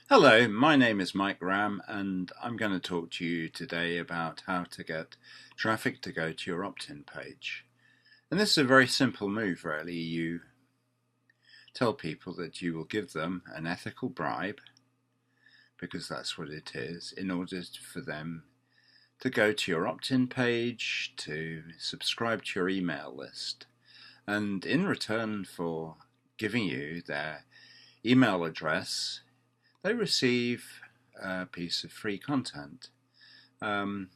Hello, my name is Mike Ram, and I'm going to talk to you today about how to get traffic to go to your opt-in page. And this is a very simple move, really. You tell people that you will give them an ethical bribe, because that's what it is, in order for them to go to your opt-in page, to subscribe to your email list. And in return for giving you their email address, they receive a piece of free content. Um,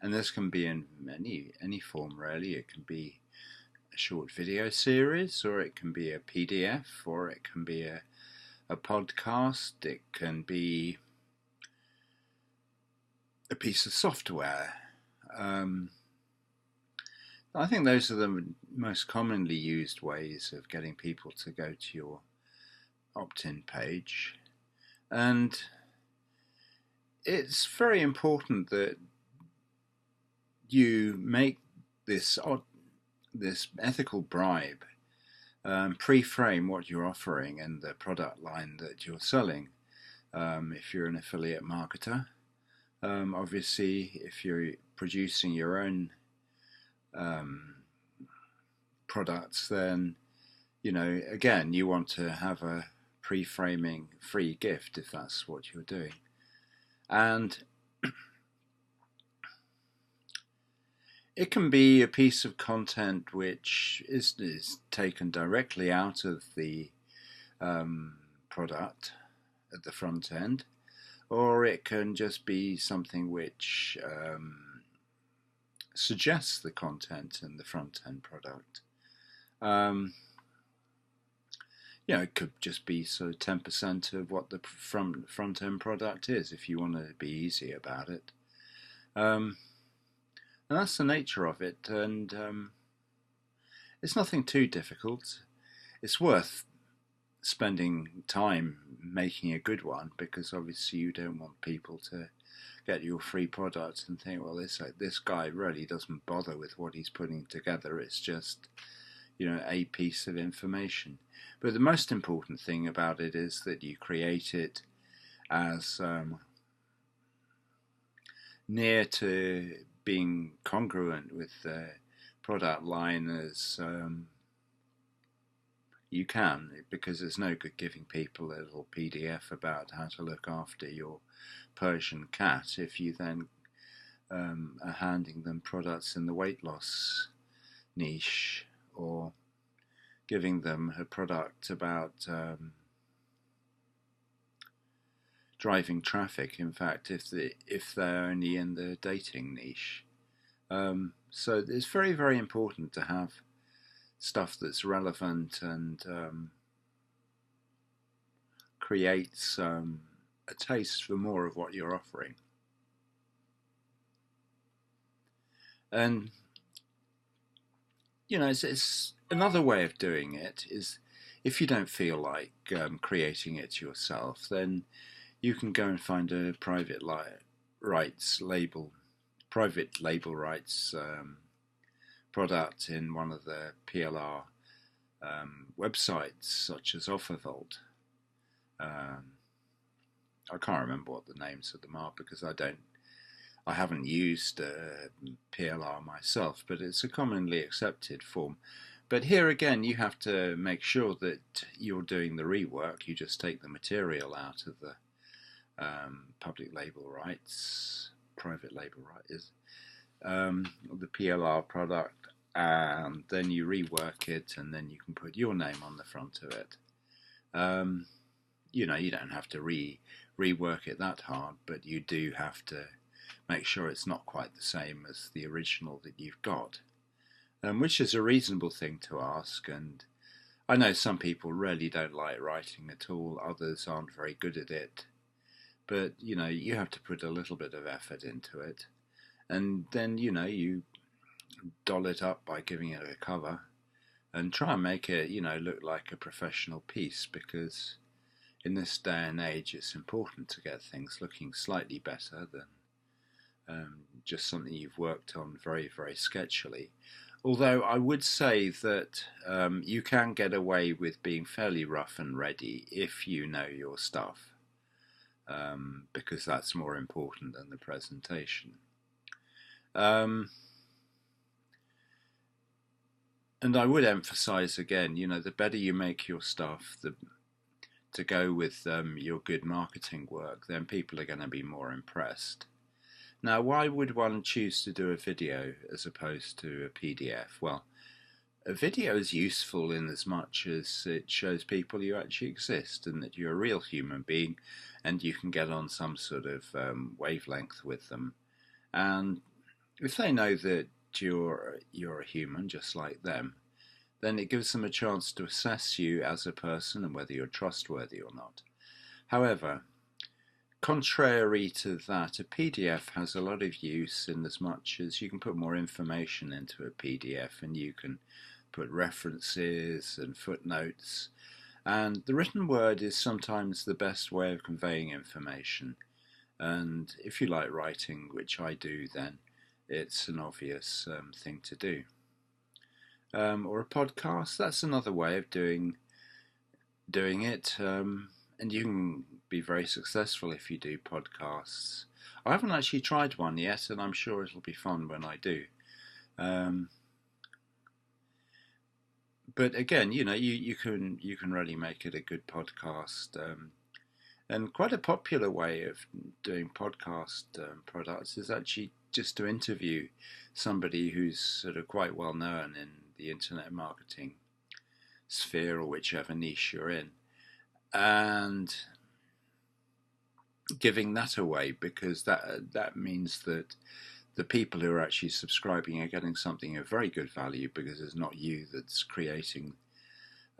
and this can be in any form, really. It can be a short video series, or it can be a PDF, or it can be a podcast. It can be a piece of software. I think those are the most commonly used ways of getting people to go to your opt-in page. And it's very important that you make this ethical bribe pre-frame what you're offering and the product line that you're selling. If you're an affiliate marketer, obviously, if you're producing your own products, then again, you want to have a pre-framing free gift if that's what you're doing. And it can be a piece of content which is taken directly out of the product at the front end, or it can just be something which suggests the content in the front end product. It could just be sort of 10% of what the front end product is, if you want to be easy about it. And that's the nature of it, and it's nothing too difficult. It's worth spending time making a good one, because obviously you don't want people to get your free product and think, well, this guy really doesn't bother with what he's putting together. It's just a piece of information. But the most important thing about it is that you create it as near to being congruent with the product line as you can, because it's no good giving people a little PDF about how to look after your Persian cat if you then are handing them products in the weight loss niche, or giving them a product about driving traffic. In fact, if they're only in the dating niche. So it's very, very important to have stuff that's relevant and creates a taste for more of what you're offering. And it's another way of doing it is, if you don't feel like creating it yourself, then you can go and find a private label rights product in one of the PLR websites, such as OfferVault. I can't remember what the names of them are, because I haven't used PLR myself, but it's a commonly accepted form. But here again, you have to make sure that you're doing the rework. You just take the material out of the public label rights, private label rights, the PLR product, and then you rework it, and then you can put your name on the front of it. You don't have to rework it that hard, but you do have to make sure it's not quite the same as the original that you've got, which is a reasonable thing to ask. And I know some people really don't like writing at all, others aren't very good at it, but you have to put a little bit of effort into it, and then you doll it up by giving it a cover and try and make it look like a professional piece, because in this day and age it's important to get things looking slightly better than just something you've worked on very, very sketchily. Although I would say that you can get away with being fairly rough and ready if you know your stuff. because that's more important than the presentation. And I would emphasize again, the better you make your stuff, to go with your good marketing work, then people are going to be more impressed. Now, why would one choose to do a video as opposed to a PDF? Well, a video is useful in as much as it shows people you actually exist and that you're a real human being and you can get on some sort of wavelength with them. And if they know that you're a human just like them, then it gives them a chance to assess you as a person and whether you're trustworthy or not. However, contrary to that, a PDF has a lot of use in as much as you can put more information into a PDF and you can put references and footnotes. And the written word is sometimes the best way of conveying information. And if you like writing, which I do, then it's an obvious thing to do. Or a podcast, that's another way of doing it. And you can be very successful if you do podcasts. I haven't actually tried one yet, and I'm sure it'll be fun when I do. But again, you can really make it a good podcast. And quite a popular way of doing podcast products is actually just to interview somebody who's sort of quite well known in the internet marketing sphere or whichever niche you're in, and giving that away, because that means that the people who are actually subscribing are getting something of very good value, because it's not you that's creating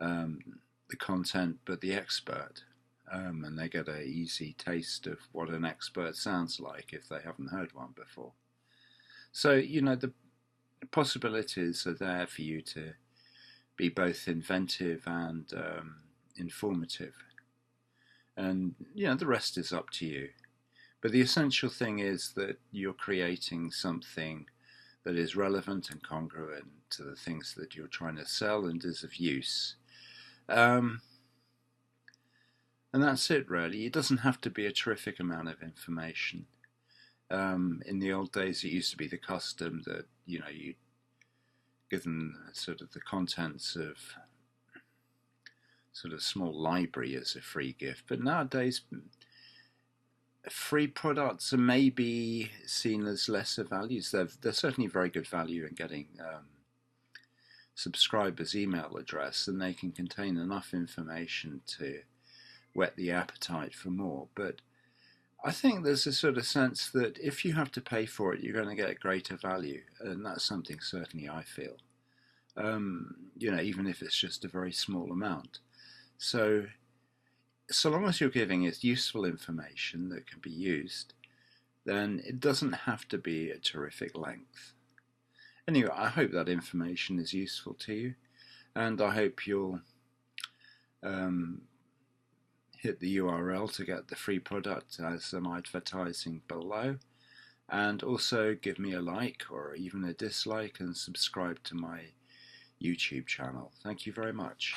the content but the expert, and they get an easy taste of what an expert sounds like if they haven't heard one before. So the possibilities are there for you to be both inventive and informative, and the rest is up to you. But the essential thing is that you're creating something that is relevant and congruent to the things that you're trying to sell and is of use. And that's it, really. It doesn't have to be a terrific amount of information. In the old days, it used to be the custom that, you give them sort of the contents of sort of small library as a free gift. But nowadays, free products are maybe seen as lesser values. They're certainly very good value in getting subscribers' email address, and they can contain enough information to whet the appetite for more. But I think there's a sort of sense that if you have to pay for it, you're going to get greater value, and that's something certainly I feel. Even if it's just a very small amount. So long as you're giving it useful information that can be used, then it doesn't have to be a terrific length. Anyway, I hope that information is useful to you, and I hope you'll hit the URL to get the free product as I'm advertising below, and also give me a like or even a dislike and subscribe to my YouTube channel. Thank you very much.